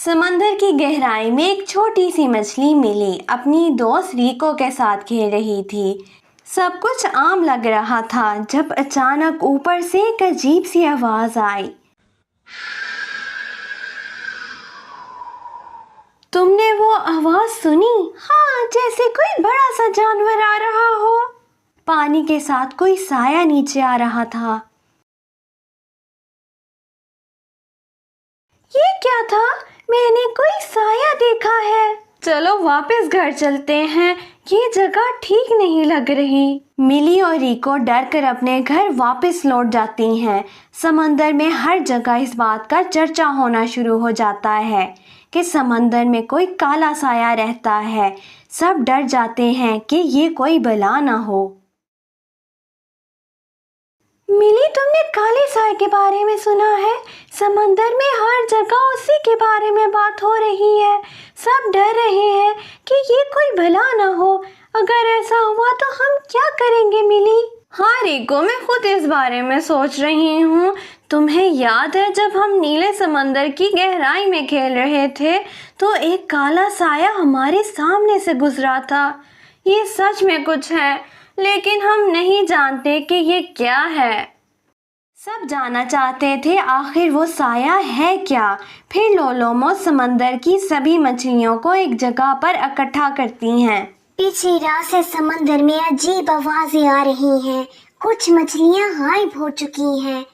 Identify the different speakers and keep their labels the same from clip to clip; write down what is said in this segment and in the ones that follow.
Speaker 1: समंदर की गहराई में एक छोटी सी मछली मिली। अपनी दोस्त रिको के साथ खेल रही थी। सब कुछ आम लग रहा था जब अचानक ऊपर से एक अजीब सी आवाज आई। तुमने वो आवाज सुनी? हाँ, जैसे कोई बड़ा सा जानवर आ रहा हो। पानी के साथ कोई साया नीचे आ रहा था। ये क्या था? मैंने कोई साया देखा है। चलो वापस घर चलते हैं, ये जगह ठीक नहीं लग रही। मिली और रिको डर कर अपने घर वापस लौट जाती हैं। समंदर में हर जगह इस बात का चर्चा होना शुरू हो जाता है कि समंदर में कोई काला साया रहता है। सब डर जाते हैं कि ये कोई बला ना हो। मिली, तुमने काले साए के बारे में सुना है? समंदर में हर जगह उसी के बारे में बात हो रही है। सब डर रहे हैं कि ये कोई भला ना हो। अगर ऐसा हुआ तो हम क्या करेंगे मिली? हाँ रिको, मैं खुद इस बारे में सोच रही हूँ। तुम्हें याद है जब हम नीले समंदर की गहराई में खेल रहे थे तो एक काला साया हमारे सामने से गुजरा था। ये सच में कुछ है, लेकिन हम नहीं जानते कि ये क्या है। सब जानना चाहते थे आखिर वो साया है क्या। फिर लोलोमो समंदर की सभी मछलियों को एक जगह पर इकट्ठा करती हैं।
Speaker 2: पिछली रात से समंदर में अजीब आवाजें आ रही हैं। कुछ मछलियां गायब हो चुकी हैं।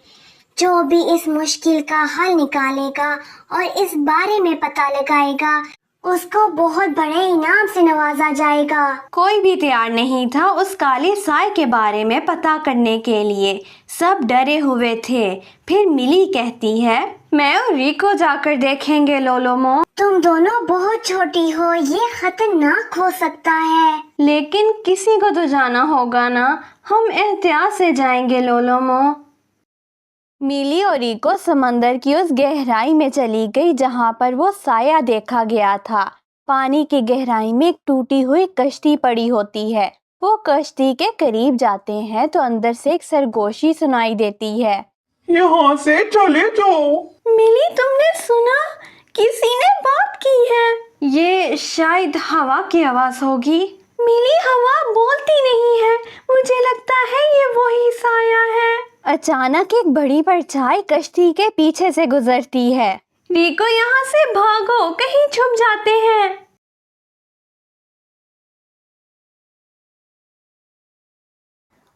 Speaker 2: जो भी इस मुश्किल का हल निकालेगा और इस बारे में पता लगाएगा उसको बहुत बड़े इनाम से नवाजा जाएगा।
Speaker 1: कोई भी तैयार नहीं था उस काले साए के बारे में पता करने के लिए। सब डरे हुए थे। फिर मिली कहती है, मैं और रिको जाकर देखेंगे लोलोमो।
Speaker 2: तुम दोनों बहुत छोटी हो, ये खतरनाक हो सकता है।
Speaker 1: लेकिन किसी को तो जाना होगा ना। हम एहतियात से जाएंगे लोलोमो। मिली और रिको समंदर की उस गहराई में चली गई जहां पर वो साया देखा गया था। पानी की गहराई में एक टूटी हुई कश्ती पड़ी होती है। वो कश्ती के करीब जाते हैं तो अंदर से एक सरगोशी सुनाई देती है,
Speaker 3: यहाँ से चले जाओ।
Speaker 1: मिली, तुमने सुना? किसी ने बात की है। ये शायद हवा की आवाज होगी। मिली, हवा बोलती नहीं है। मुझे लगता है ये वही साया है। अचानक एक बड़ी परछाई कश्ती के पीछे से गुजरती है। रिको, यहाँ से भागो, कहीं छुप जाते हैं।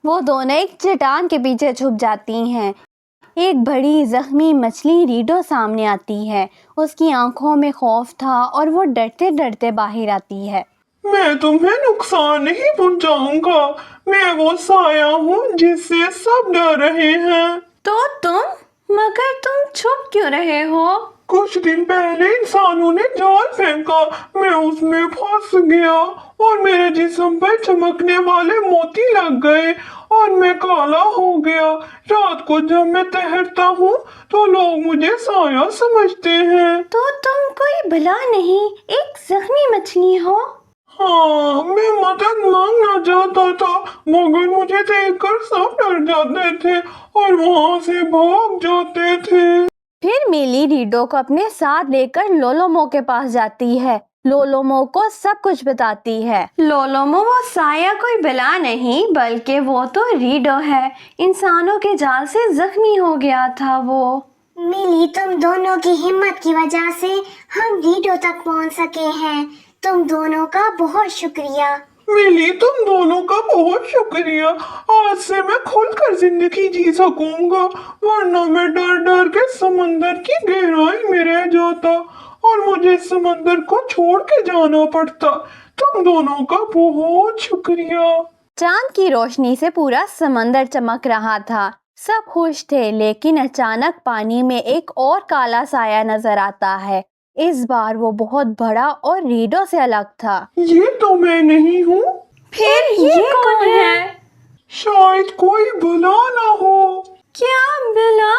Speaker 1: वो दोनों एक चट्टान के पीछे छुप जाती हैं। एक बड़ी जख्मी मछली रीडो सामने आती है। उसकी आंखों में खौफ था और वो डरते डरते बाहर आती है।
Speaker 3: मैं तुम्हें नुकसान नहीं पहुंचाऊंगा। मैं वो साया हूँ जिससे सब डर रहे हैं।
Speaker 1: तो तुम? मगर तुम छुप क्यों रहे हो?
Speaker 3: कुछ दिन पहले इंसानों ने जाल फेंका, मैं उसमें फंस गया और मेरे जिस्म पर चमकने वाले मोती लग गए और मैं काला हो गया। रात को जब मैं तैरता हूँ तो लोग मुझे साया समझते हैं।
Speaker 1: तो तुम कोई भला नहीं, एक जख्मी मछली हो।
Speaker 3: हाँ, मैं मदद मांगना चाहता था मगर मुझे देखकर सब डर जाते थे और वहाँ से भाग जाते थे।
Speaker 1: फिर मिली रीडो को अपने साथ लेकर लोलोमो के पास जाती है। लोलोमो को सब कुछ बताती है। लोलोमो, वो साया कोई बला नहीं बल्कि वो तो रीडो है। इंसानों के जाल से जख्मी हो गया था वो।
Speaker 2: मिली, तुम दोनों की हिम्मत की वजह से हम रीडो तक पहुंच सके हैं। तुम दोनों का बहुत शुक्रिया।
Speaker 3: मिली, तुम दोनों का बहुत शुक्रिया। आज से मैं खुलकर जिंदगी जी सकूंगा, वरना मैं डर डर के समंदर की गहराई में रह जाता और मुझे समंदर को छोड़ के जाना पड़ता। तुम दोनों का बहुत शुक्रिया।
Speaker 1: चांद की रोशनी से पूरा समंदर चमक रहा था। सब खुश थे, लेकिन अचानक पानी में एक और काला साया नजर आता है। इस बार वो बहुत बड़ा और रीडो से अलग था।
Speaker 3: ये तो मैं नहीं हूँ।
Speaker 1: फिर ये कौन है?
Speaker 3: शायद कोई भला ना हो।
Speaker 1: क्या बला?